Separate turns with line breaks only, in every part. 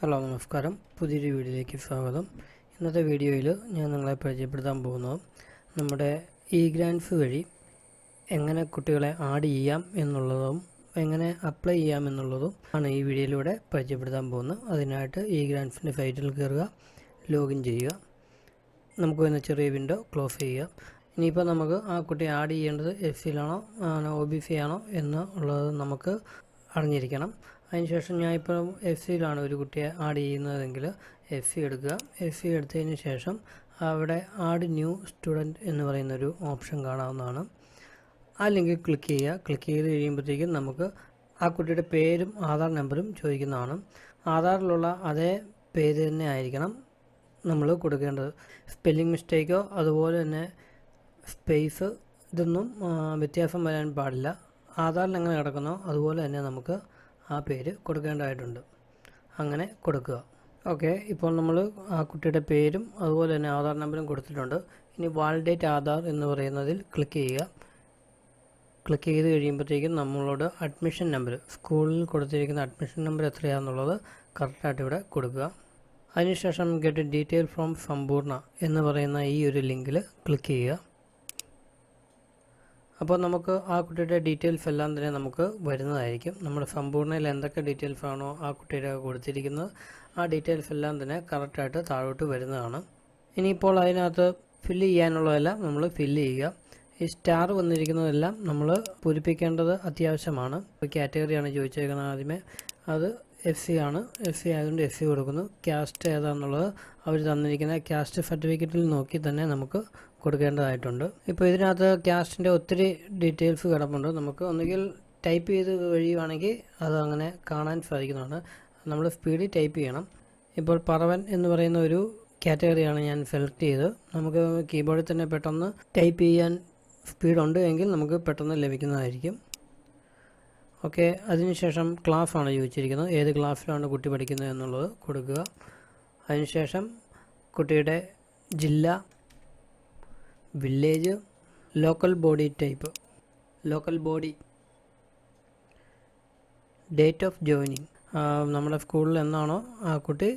Hello നമസ്കാരം, പുതിയൊരു വീഡിയോയിലേക്ക് സ്വാഗതം. ഇന്നത്തെ വീഡിയോയിൽ ഞാൻ നിങ്ങളെ പരിചയപ്പെടുത്താൻ പോകുന്നത് നമ്മുടെ ഇ ഗ്രാൻസ് വഴി എങ്ങനെ കുട്ടികളെ ആഡ് ചെയ്യാം എന്നുള്ളതും എങ്ങനെ അപ്ലൈ ചെയ്യാം എന്നുള്ളതും ആണ് ഈ വീഡിയോയിലൂടെ പരിചയപ്പെടുത്താൻ പോകുന്നത്. അതിനായിട്ട് ഇ ഗ്രാൻസിൻ്റെ സൈറ്റിൽ കയറുക, ലോഗിൻ ചെയ്യുക. നമുക്ക് വരുന്ന ചെറിയ വിൻഡോ ക്ലോസ് ചെയ്യുക. ഇനിയിപ്പോൾ നമുക്ക് ആ കുട്ടിയെ ആഡ് ചെയ്യേണ്ടത് എസ്.സിയിലാണോ OBC ആണോ എന്നുള്ളത് നമുക്ക് അറിഞ്ഞിരിക്കണം. അതിനുശേഷം ഞാൻ ഇപ്പോൾ എസ്.സിയിലാണ് ഒരു കുട്ടിയെ ആഡ് ചെയ്യുന്നതെങ്കിൽ എസ്.സി എടുക്കുക. എസ്.സി എടുത്തതിന് ശേഷം അവിടെ ആഡ് ന്യൂ സ്റ്റുഡൻറ്റ് എന്ന് പറയുന്നൊരു ഓപ്ഷൻ കാണാവുന്നതാണ്. ആ ലിങ്കിൽ ക്ലിക്ക് ചെയ്യുക. ക്ലിക്ക് ചെയ്ത് കഴിയുമ്പോഴത്തേക്കും നമുക്ക് ആ കുട്ടിയുടെ പേരും ആധാർ നമ്പറും ചോദിക്കുന്നതാണ്. ആധാറിലുള്ള അതേ പേര് തന്നെ ആയിരിക്കണം നമ്മൾ കൊടുക്കേണ്ടത്. സ്പെല്ലിംഗ് മിസ്റ്റേക്കോ അതുപോലെ തന്നെ സ്പേസ് ഇതൊന്നും വ്യത്യാസം വരാൻ പാടില്ല. ആധാറിൽ എങ്ങനെ കിടക്കുന്നോ അതുപോലെ തന്നെ നമുക്ക് ആ പേര് കൊടുക്കേണ്ടതായിട്ടുണ്ട്. അങ്ങനെ കൊടുക്കുക. ഓക്കെ, ഇപ്പോൾ നമ്മൾ ആ കുട്ടിയുടെ പേരും അതുപോലെ തന്നെ ആധാർ നമ്പറും കൊടുത്തിട്ടുണ്ട്. ഇനി വാലിഡേറ്റ് ആധാർ എന്ന് പറയുന്നതിൽ ക്ലിക്ക് ചെയ്യുക. ക്ലിക്ക് ചെയ്ത് കഴിയുമ്പോഴത്തേക്കും നമ്മളോട് അഡ്മിഷൻ നമ്പർ, സ്കൂളിൽ കൊടുത്തിരിക്കുന്ന അഡ്മിഷൻ നമ്പർ എത്രയാണെന്നുള്ളത് കറക്റ്റായിട്ട് ഇവിടെ കൊടുക്കുക. അതിനുശേഷം ഗെറ്റ് ഡീറ്റെയിൽ ഫ്രോം സമ്പൂർണ്ണ എന്ന് പറയുന്ന ഈ ഒരു ലിങ്കിൽ ക്ലിക്ക് ചെയ്യുക. അപ്പോൾ നമുക്ക് ആ കുട്ടിയുടെ ഡീറ്റെയിൽസ് എല്ലാം തന്നെ നമുക്ക് വരുന്നതായിരിക്കും. നമ്മുടെ സമ്പൂർണ്ണയിൽ എന്തൊക്കെ ഡീറ്റെയിൽസ് ആണോ ആ കുട്ടിയുടെ കൊടുത്തിരിക്കുന്നത് ആ ഡീറ്റെയിൽസ് എല്ലാം തന്നെ കറക്റ്റായിട്ട് താഴോട്ട് വരുന്നതാണ്. ഇനിയിപ്പോൾ അതിനകത്ത് ഫില്ല് ചെയ്യാനുള്ളതെല്ലാം നമ്മൾ ഫില്ല് ചെയ്യുക. ഈ സ്റ്റാർ വന്നിരിക്കുന്നതെല്ലാം നമ്മൾ പൂരിപ്പിക്കേണ്ടത് അത്യാവശ്യമാണ്. ഇപ്പോൾ കാറ്റഗറിയാണ് ചോദിച്ചേക്കുന്നത്. ആദ്യമേ അത് എസ്.സി ആണ്. എസ്.സി ആയതുകൊണ്ട് എസ്.സി കൊടുക്കുന്നു. കാസ്റ്റ് ഏതാണെന്നുള്ളത് അവർ തന്നിരിക്കുന്ന കാസ്റ്റ് സർട്ടിഫിക്കറ്റിൽ നോക്കി തന്നെ നമുക്ക് കൊടുക്കേണ്ടതായിട്ടുണ്ട്. ഇപ്പോൾ ഇതിനകത്ത് കാസ്റ്റിൻ്റെ ഒത്തിരി ഡീറ്റെയിൽസ് കിടപ്പുണ്ട്. നമുക്ക് ഒന്നുകിൽ ടൈപ്പ് ചെയ്ത് കഴിയുവാണെങ്കിൽ അത് അങ്ങനെ കാണാൻ സാധിക്കുന്നതാണ്. നമ്മൾ സ്പീഡിൽ ടൈപ്പ് ചെയ്യണം. ഇപ്പോൾ പറവൻ എന്ന് പറയുന്ന ഒരു കാറ്റഗറിയാണ് ഞാൻ സെലക്ട് ചെയ്ത്. നമുക്ക് കീബോർഡിൽ തന്നെ പെട്ടെന്ന് ടൈപ്പ് ചെയ്യാൻ സ്പീഡുണ്ട് എങ്കിൽ നമുക്ക് പെട്ടെന്ന് ലഭിക്കുന്നതായിരിക്കും. ഓക്കെ, അതിനുശേഷം ക്ലാസ്സാണ് ചോദിച്ചിരിക്കുന്നത്. ഏത് ക്ലാസ്സിലാണ് കുട്ടി പഠിക്കുന്നത് എന്നുള്ളത് കൊടുക്കുക. അതിനുശേഷം കുട്ടിയുടെ ജില്ല, village, local body type, local body, date of joining, നമ്മുടെ സ്കൂളിൽ എന്നാണോ ആ കുട്ടി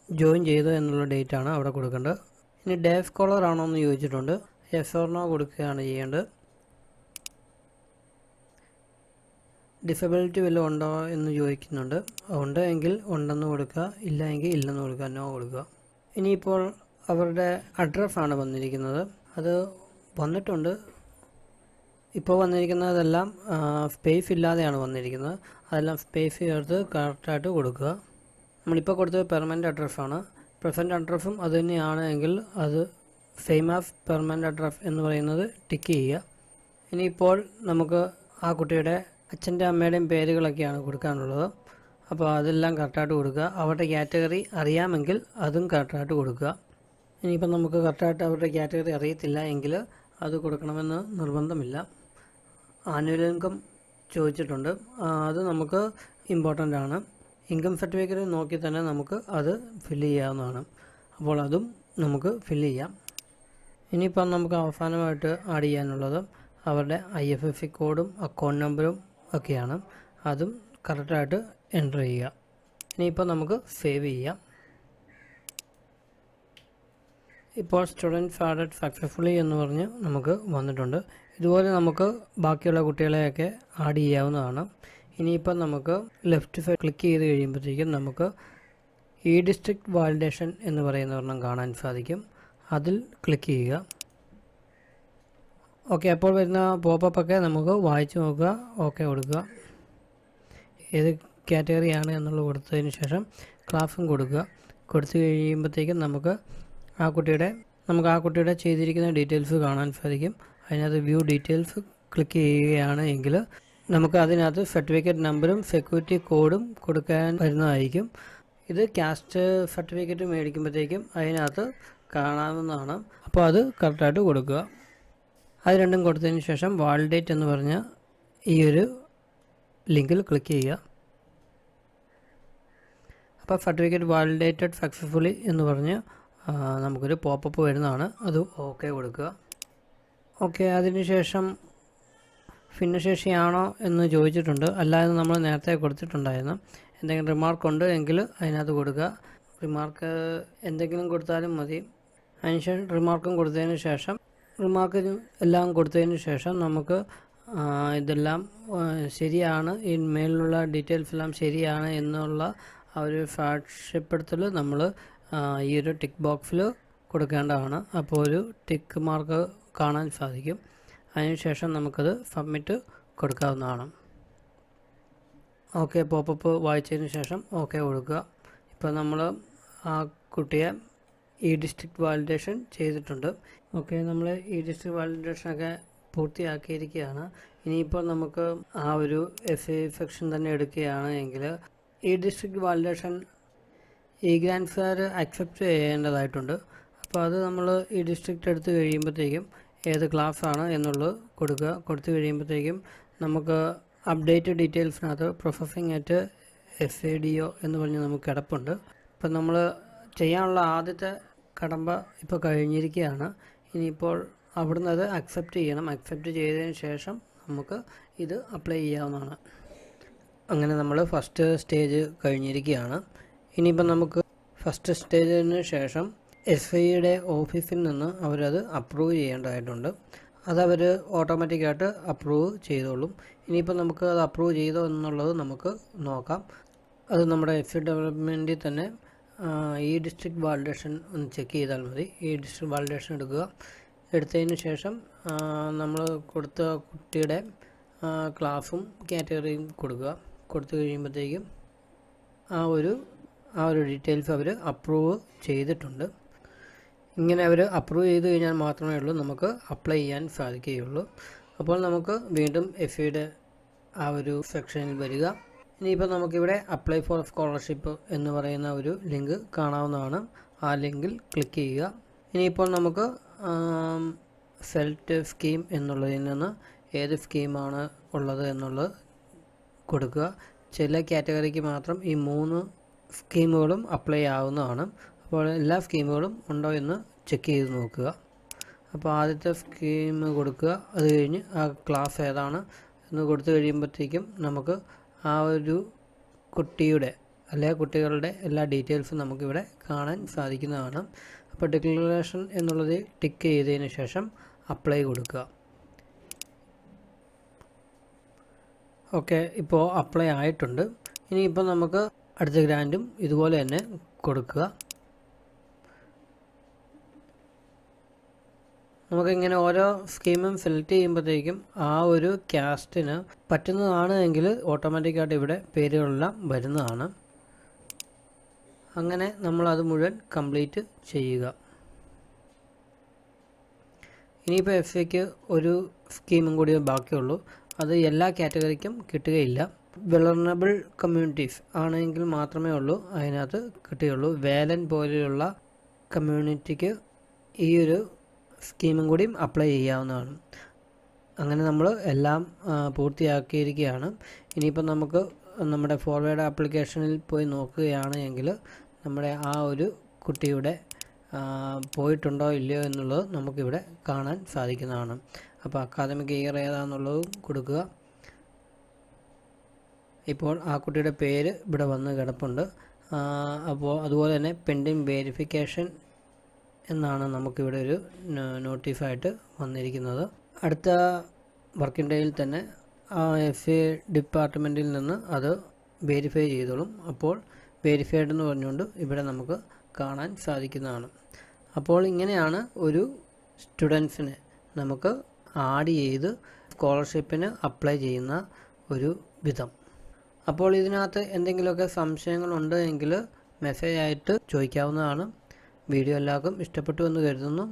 ജോയിൻ ചെയ്തത് എന്നുള്ള ഡേറ്റാണ് അവിടെ കൊടുക്കേണ്ടത്. ഇനി ഡേ സ്കോളർ ആണോ എന്ന് ചോദിച്ചിട്ടുണ്ട്. യെസ് ഓർ നോ കൊടുക്കുകയാണ് ചെയ്യേണ്ടത്. ഡിസബിലിറ്റി വല്ലതും ഉണ്ടോ എന്ന് ചോദിക്കുന്നുണ്ട്. ഉണ്ട് എങ്കിൽ ഉണ്ടെന്ന് കൊടുക്കുക, ഇല്ല എങ്കിൽ ഇല്ലെന്ന് കൊടുക്കുക, നോ കൊടുക്കുക. ഇനിയിപ്പോൾ അവരുടെ അഡ്രസ്സാണ് വന്നിരിക്കുന്നത്. അത് വന്നിട്ടുണ്ട്. ഇപ്പോൾ വന്നിരിക്കുന്നതെല്ലാം സ്പേസ് ഇല്ലാതെയാണ് വന്നിരിക്കുന്നത്. അതെല്ലാം സ്പേസ് ചേർത്ത് കറക്റ്റായിട്ട് കൊടുക്കുക. നമ്മളിപ്പോൾ കൊടുത്തത് പെർമനൻ്റ് അഡ്രസ്സാണ്. പ്രസൻറ്റ് അഡ്രസ്സും അത് തന്നെയാണ് എങ്കിൽ അത് സെയിം ആസ് പെർമനൻ്റ് അഡ്രസ്സ് എന്ന് പറയുന്നത് ടിക്ക് ചെയ്യുക. ഇനിയിപ്പോൾ നമുക്ക് ആ കുട്ടിയുടെ അച്ഛൻ്റെ അമ്മയുടെയും പേരുകളൊക്കെയാണ് കൊടുക്കാനുള്ളത്. അപ്പോൾ അതെല്ലാം കറക്റ്റായിട്ട് കൊടുക്കുക. അവരുടെ കാറ്റഗറി അറിയാമെങ്കിൽ അതും കറക്റ്റായിട്ട് കൊടുക്കുക. ഇനിയിപ്പം നമുക്ക് കറക്റ്റായിട്ട് അവരുടെ കാറ്റഗറി അറിയത്തില്ല എങ്കിൽ അത് കൊടുക്കണമെന്ന് നിർബന്ധമില്ല. ആനുവൽ ഇൻകം ചോദിച്ചിട്ടുണ്ട്. അത് നമുക്ക് ഇമ്പോർട്ടൻ്റ് ആണ്. ഇൻകം സർട്ടിഫിക്കറ്റ് നോക്കി തന്നെ നമുക്ക് അത് ഫില്ല് ചെയ്യാവുന്നതാണ്. അപ്പോൾ അതും നമുക്ക് ഫില്ല് ചെയ്യാം. ഇനിയിപ്പം നമുക്ക് അവസാനമായിട്ട് ആഡ് ചെയ്യാനുള്ളത് അവരുടെ IFSC കോഡും അക്കൗണ്ട് നമ്പറും ഒക്കെയാണ്. അതും കറക്റ്റായിട്ട് എൻ്റർ ചെയ്യുക. ഇനിയിപ്പോൾ നമുക്ക് സേവ് ചെയ്യാം. ഇപ്പോൾ സ്റ്റുഡൻറ്റ്സ് ആഡഡ് സക്സസ്ഫുള്ളി എന്ന് പറഞ്ഞ് നമുക്ക് വന്നിട്ടുണ്ട്. ഇതുപോലെ നമുക്ക് ബാക്കിയുള്ള കുട്ടികളെയൊക്കെ ആഡ് ചെയ്യാവുന്നതാണ്. ഇനിയിപ്പോൾ നമുക്ക് ലെഫ്റ്റ് സൈഡ് ക്ലിക്ക് ചെയ്ത് കഴിയുമ്പോഴത്തേക്കും നമുക്ക് ഈ ഡിസ്ട്രിക്ട് വാലിഡേഷൻ എന്ന് പറയുന്ന ഒരെണ്ണം കാണാൻ സാധിക്കും. അതിൽ ക്ലിക്ക് ചെയ്യുക. ഓക്കെ, അപ്പോൾ വരുന്ന പോപ്പപ്പൊക്കെ നമുക്ക് വായിച്ച് നോക്കുക. ഓക്കെ കൊടുക്കുക. ഏത് കാറ്റഗറിയാണ് എന്നുള്ളത് കൊടുത്തതിന് ശേഷം ക്ലാസ്സും കൊടുക്കുക. കൊടുത്തു കഴിയുമ്പോഴത്തേക്കും നമുക്ക് ആ കുട്ടിയുടെ ചെയ്തിരിക്കുന്ന ഡീറ്റെയിൽസ് കാണാൻ സാധിക്കും. അതിനകത്ത് വ്യൂ ഡീറ്റെയിൽസ് ക്ലിക്ക് ചെയ്യുകയാണ് എങ്കിൽ നമുക്ക് അതിനകത്ത് സർട്ടിഫിക്കറ്റ് നമ്പറും സെക്യൂരിറ്റി കോഡും കൊടുക്കാൻ വരുന്നതായിരിക്കും. ഇത് കാസ്റ്റ് സർട്ടിഫിക്കറ്റ് മേടിക്കുമ്പോഴത്തേക്കും അതിനകത്ത് കാണാവുന്നതാണ്. അപ്പോൾ അത് കറക്റ്റായിട്ട് കൊടുക്കുക. അത് രണ്ടും കൊടുത്തതിന് ശേഷം വാലിഡേറ്റ് എന്ന് പറഞ്ഞ ഈ ഒരു ലിങ്കിൽ ക്ലിക്ക് ചെയ്യുക. അപ്പോൾ സർട്ടിഫിക്കറ്റ് വാലിഡേറ്റഡ് സക്സസ്ഫുള്ളി എന്ന് പറഞ്ഞ് നമുക്കൊരു പോപ്പപ്പ് വരുന്നതാണ്. അത് ഓക്കെ കൊടുക്കുക. ഓക്കെ, അതിനുശേഷം ഭിന്നശേഷിയാണോ എന്ന് ചോദിച്ചിട്ടുണ്ട്. അല്ലാതെ നമ്മൾ നേരത്തെ കൊടുത്തിട്ടുണ്ടായിരുന്നു. എന്തെങ്കിലും റിമാർക്ക് ഉണ്ട് എങ്കിൽ അതിനകത്ത് കൊടുക്കുക. റിമാർക്ക് എന്തെങ്കിലും കൊടുത്താലും മതി. അതിനുശേഷം റിമാർക്കും കൊടുത്തതിന് ശേഷം എല്ലാം കൊടുത്തതിന് ശേഷം നമുക്ക് ഇതെല്ലാം ശരിയാണ്, ഈ മേലുള്ള ഡീറ്റെയിൽസ് എല്ലാം ശരിയാണ് എന്നുള്ള ആ ഒരു സാക്ഷ്യപ്പെടുത്തൽ നമ്മൾ ഈ ഒരു ടിക്ക് ബോക്സിൽ കൊടുക്കേണ്ടതാണ്. അപ്പോൾ ഒരു ടിക്ക് മാർക്ക് കാണാൻ സാധിക്കും. അതിനുശേഷം നമുക്കത് സബ്മിറ്റ് കൊടുക്കാവുന്നതാണ്. ഓക്കെ പോപ്പപ്പ് വായിച്ചതിന് ശേഷം ഓക്കെ കൊടുക്കുക. ഇപ്പോൾ നമ്മൾ ആ കുട്ടിയെ ഈ ഡിസ്ട്രിക്ട് വാലിഡേഷൻ ചെയ്തിട്ടുണ്ട്. ഓക്കെ, നമ്മൾ ഈ ഡിസ്ട്രിക്ട് വാലിഡേഷനൊക്കെ പൂർത്തിയാക്കിയിരിക്കുകയാണ്. ഇനിയിപ്പോൾ നമുക്ക് ആ ഒരു FA സെക്ഷൻ തന്നെ എടുക്കുകയാണ് എങ്കിൽ ഈ ഡിസ്ട്രിക്ട് വാലിഡേഷൻ ഈ ഗ്രാൻഡ്ഫാദർ അക്സെപ്റ്റ് ചെയ്യേണ്ടതായിട്ടുണ്ട്. അപ്പോൾ അത് നമ്മൾ ഈ ഡിസ്ട്രിക്റ്റ് എടുത്ത് കഴിയുമ്പോഴത്തേക്കും ഏത് ക്ലാസ്സാണ് എന്നുള്ളത് കൊടുക്കുക. കൊടുത്തു കഴിയുമ്പോഴത്തേക്കും നമുക്ക് അപ്ഡേറ്റ് ഡീറ്റെയിൽസിനകത്ത് പ്രോസസ്സിംഗ് അറ്റ് FADO എന്ന് പറഞ്ഞ് നമുക്ക് കിടപ്പുണ്ട്. ഇപ്പം നമ്മൾ ചെയ്യാനുള്ള ആദ്യത്തെ കടമ്പ ഇപ്പോൾ കഴിഞ്ഞിരിക്കുകയാണ്. ഇനിയിപ്പോൾ അവിടുന്ന് അത് അക്സെപ്റ്റ് ചെയ്യണം. അക്സെപ്റ്റ് ചെയ്തതിന് ശേഷം നമുക്ക് ഇത് അപ്ലൈ ചെയ്യാവുന്നതാണ്. അങ്ങനെ നമ്മൾ ഫസ്റ്റ് സ്റ്റേജ് കഴിഞ്ഞിരിക്കുകയാണ്. ഇനിയിപ്പോൾ നമുക്ക് ഫസ്റ്റ് സ്റ്റേജിന് ശേഷം SIയുടെ ഓഫീസിൽ നിന്ന് അവരത് അപ്രൂവ് ചെയ്യേണ്ടതായിട്ടുണ്ട്. അതവർ ഓട്ടോമാറ്റിക്കായിട്ട് അപ്രൂവ് ചെയ്തോളും. ഇനിയിപ്പോൾ നമുക്ക് അത് അപ്രൂവ് ചെയ്തോ എന്നുള്ളത് നമുക്ക് നോക്കാം. അത് നമ്മുടെ SI ഡെവലപ്മെൻറ്റിൽ തന്നെ ഈ ഡിസ്ട്രിക്ട് വാലിഡേഷൻ ഒന്ന് ചെക്ക് ചെയ്താൽ മതി. ഈ ഡിസ്ട്രിക്ട് വാലിഡേഷൻ എടുക്കുക. എടുത്തതിന് ശേഷം നമ്മൾ കൊടുത്ത കുട്ടിയുടെ ക്ലാസ്സും കാറ്റഗറിയും കൊടുക്കുക. കൊടുത്തു കഴിയുമ്പോഴത്തേക്കും ആ ഒരു ഡീറ്റെയിൽസ് അവർ അപ്രൂവ് ചെയ്തിട്ടുണ്ട്. ഇങ്ങനെ അവർ അപ്രൂവ് ചെയ്ത് കഴിഞ്ഞാൽ മാത്രമേ ഉള്ളൂ നമുക്ക് അപ്ലൈ ചെയ്യാൻ സാധിക്കുകയുള്ളൂ. അപ്പോൾ നമുക്ക് വീണ്ടും FAയുടെ ആ ഒരു സെക്ഷനിൽ വരിക. ഇനിയിപ്പോൾ നമുക്കിവിടെ അപ്ലൈ ഫോർ സ്കോളർഷിപ്പ് എന്ന് പറയുന്ന ഒരു ലിങ്ക് കാണാവുന്നതാണ്. ആ ലിങ്കിൽ ക്ലിക്ക് ചെയ്യുക. ഇനിയിപ്പോൾ നമുക്ക് സെലക്ട് സ്കീം എന്നുള്ളതിൽ നിന്ന് ഏത് സ്കീമാണ് ഉള്ളത് എന്നുള്ളത് കൊടുക്കുക. ചില കാറ്റഗറിക്ക് മാത്രം ഈ 3 സ്കീമുകളും അപ്ലൈ ആവുന്നതാണ്. അപ്പോൾ എല്ലാ സ്കീമുകളും ഉണ്ടോ എന്ന് ചെക്ക് ചെയ്ത് നോക്കുക. അപ്പോൾ ആദ്യത്തെ സ്കീം കൊടുക്കുക. അത് കഴിഞ്ഞ് ആ ക്ലാസ് ഏതാണ് എന്ന് കൊടുത്തു കഴിയുമ്പോഴത്തേക്കും നമുക്ക് ആ ഒരു കുട്ടിയുടെ അല്ലെങ്കിൽ കുട്ടികളുടെ എല്ലാ ഡീറ്റെയിൽസും നമുക്കിവിടെ കാണാൻ സാധിക്കുന്നതാണ്. അപ്പോൾ ഡിക്ലറേഷൻ എന്നുള്ളത് ടിക്ക് ചെയ്തതിന് ശേഷം അപ്ലൈ കൊടുക്കുക. ഓക്കെ, ഇപ്പോൾ അപ്ലൈ ആയിട്ടുണ്ട്. ഇനിയിപ്പോൾ നമുക്ക് അടുത്ത ഗ്രാൻറ്റും ഇതുപോലെ തന്നെ കൊടുക്കുക. നമുക്കിങ്ങനെ ഓരോ സ്കീമും സെലക്ട് ചെയ്യുമ്പോഴത്തേക്കും ആ ഒരു കാസ്റ്റിന് പറ്റുന്നതാണ് എങ്കിൽ ഓട്ടോമാറ്റിക്കായിട്ട് ഇവിടെ പേരുകളെല്ലാം വരുന്നതാണ്. അങ്ങനെ നമ്മളത് മുഴുവൻ കംപ്ലീറ്റ് ചെയ്യുക. ഇനിയിപ്പോൾ FAക്ക് ഒരു സ്കീമും കൂടി ബാക്കിയുള്ളൂ. അത് എല്ലാ കാറ്റഗറിക്കും കിട്ടുകയില്ല. വൾനറബിൾ കമ്മ്യൂണിറ്റീസ് ആണെങ്കിൽ മാത്രമേ ഉള്ളൂ അതിനകത്ത് കിട്ടുകയുള്ളൂ. വേലൻ പോലെയുള്ള കമ്മ്യൂണിറ്റിക്ക് ഈ ഒരു സ്കീമും കൂടിയും അപ്ലൈ ചെയ്യാവുന്നതാണ്. അങ്ങനെ നമ്മൾ എല്ലാം പൂർത്തിയാക്കിയിരിക്കുകയാണ്. ഇനിയിപ്പോൾ നമുക്ക് നമ്മുടെ ഫോർവേഡ് ആപ്ലിക്കേഷനിൽ പോയി നോക്കുകയാണ് എങ്കിൽ നമ്മുടെ ആ ഒരു കുട്ടിയുടെ പോയിട്ടുണ്ടോ ഇല്ലയോ എന്നുള്ളത് നമുക്കിവിടെ കാണാൻ സാധിക്കുന്നതാണ്. അപ്പോൾ അക്കാദമിക് ഇയർ ഏതാണെന്നുള്ളതും കൊടുക്കുക. ഇപ്പോൾ ആ കുട്ടിയുടെ പേര് ഇവിടെ വന്ന് കിടപ്പുണ്ട്. അപ്പോൾ അതുപോലെ തന്നെ പെൻഡിങ് വെരിഫിക്കേഷൻ എന്നാണ് നമുക്കിവിടെ ഒരു നോട്ടീസായിട്ട് വന്നിരിക്കുന്നത്. അടുത്ത വർക്കിംഗ് ഡേയിൽ തന്നെ FA ഡിപ്പാർട്ട്മെൻറ്റിൽ നിന്ന് അത് വെരിഫൈ ചെയ്തോളും. അപ്പോൾ വെരിഫൈഡ് എന്ന് പറഞ്ഞുകൊണ്ട് ഇവിടെ നമുക്ക് കാണാൻ സാധിക്കുന്നതാണ്. അപ്പോൾ ഇങ്ങനെയാണ് ഒരു സ്റ്റുഡൻസിനെ നമുക്ക് ആഡ് ചെയ്ത് സ്കോളർഷിപ്പിന് അപ്ലൈ ചെയ്യുന്ന ഒരു വിധം. അപ്പോൾ ഇതിനകത്ത് എന്തെങ്കിലുമൊക്കെ സംശയങ്ങളുണ്ട് എങ്കിൽ മെസ്സേജ് ആയിട്ട് ചോദിക്കാവുന്നതാണ്. വീഡിയോ എല്ലാവർക്കും ഇഷ്ടപ്പെട്ടു എന്ന് കരുതുന്നു.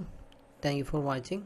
Thank you for watching.